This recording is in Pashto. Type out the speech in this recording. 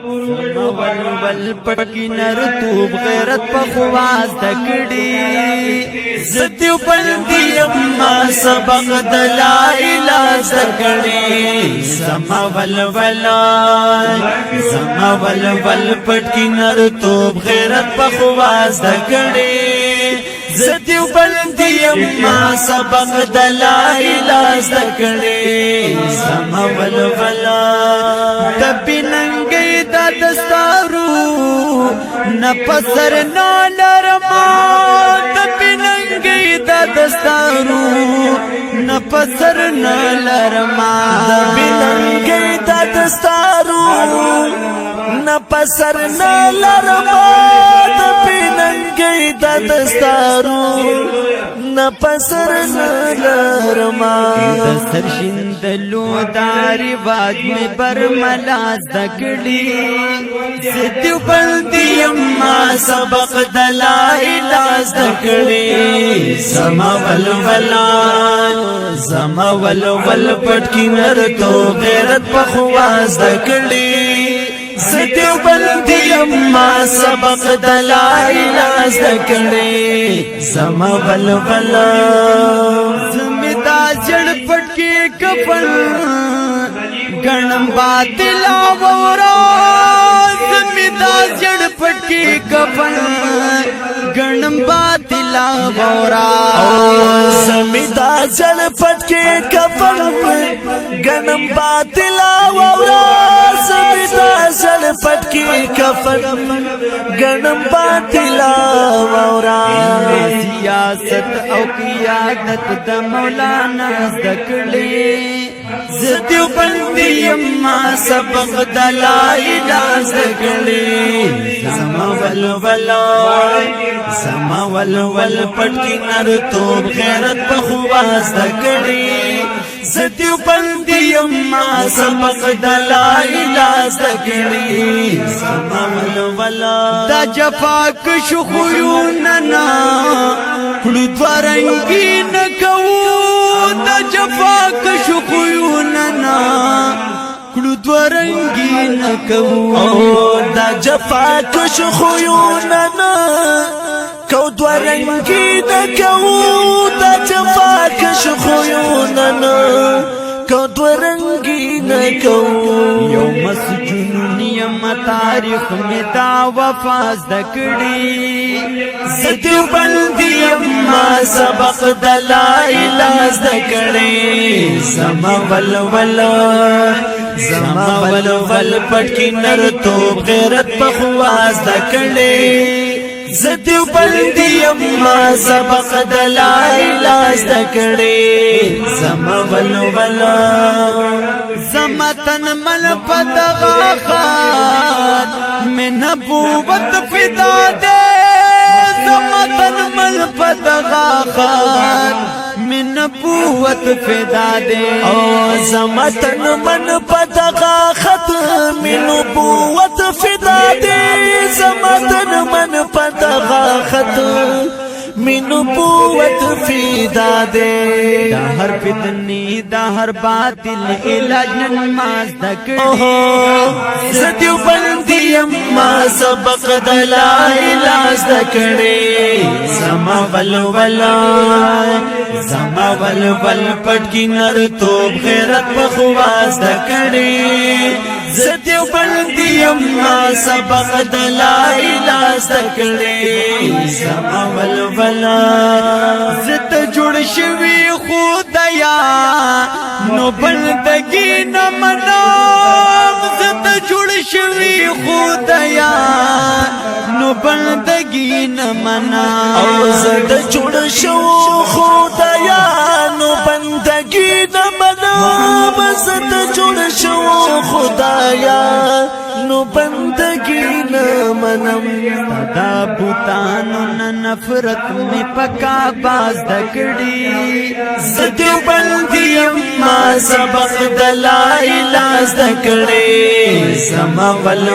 ول پټکی نرتوب غیرت په خواز دکړي زدیو بندي ما سبق د لا اله زکړي زما ول پټکی نرتوب غیرت په خواز دکړي زدیو بندي ما سبق د لا اله زکړي زما ول تبننګي د دستارو نپسر نالرما تبننګي د دستارو نپسر نالرما تبننګي د دستارو نپسر نالرما تبننګي د دستارو نپسر نالرما دستر شندلو داری باد میں برملاز دکڑی زدیو بلدی اما سبق دلائی لاز دکڑی زما ول پٹکی نرتو غیرت پخواز دکڑی زدیو بلدی اما سبق دلائی لاز دکڑی زما ول زمیدہ جڑ پٹکی کفل گنم باطلا وورا زمیدہ جڑ پٹکی کفل گنم باطلا وورا زمیدہ جڑ پٹکی کفل گنم باطلا وورا زمیدہ جڑ پٹکی کفل گنم باطلا وورا سیاست او قیادت د مولانا زدکړي زدیو بندي ما سبق د لا اله زدکړي زما ول پټکی نرتوب غیرت په خواز زدکړي زدیو بندي ما سبق د لا اله زدکړي زما ول دا جفا کشو خيوننا کړو تورنګي نکو دا جفا کشو خيوننا کړو تورنګي نکو دا جفا کشو خيوننا کو تورنګي نکو دا جفا کشو خيوننا کو تورنګي نکو یو مسجون نیم تاریخ میں دا وفاز دکڑی زدیو بلدی اما سبق دلائی لاز دکڑی زما ول پٹکی نرتوب غیرت پخواز دکڑی زدیو بلدی اما سبق دلائی لاز دکڑی زما زما تن مل پدغا خان من نبوت فدا دے زما تن مل پدغا خان من نبوت فدا دے زما تن من پدغا خط من نبوت فدا دے زما تن من پدغا خط من نبوت فدا دے دا ہر فتنی دا ہر باطل علاج نماز دکڑی زدیو بندی اما سبق دلائی لاز دکڑی زما ول پٹکی نرتوب غیرت پخواز دکڑی زدیو بندی اما سبق دلائی لاز دکڑی زما زد جوړ شوی خدایا نو بندگی نه منام زد جوړ شوی خدایا نو بندگی نه منام زد جوړ شو خدایا نو بندگی نه منام زد جوړ شو خدایا نو بندگی نه منم دا بوتانو نفرت میں پکا باز دکڑی زدیو بندی اما سبق دلائی لاز دکڑی زما ول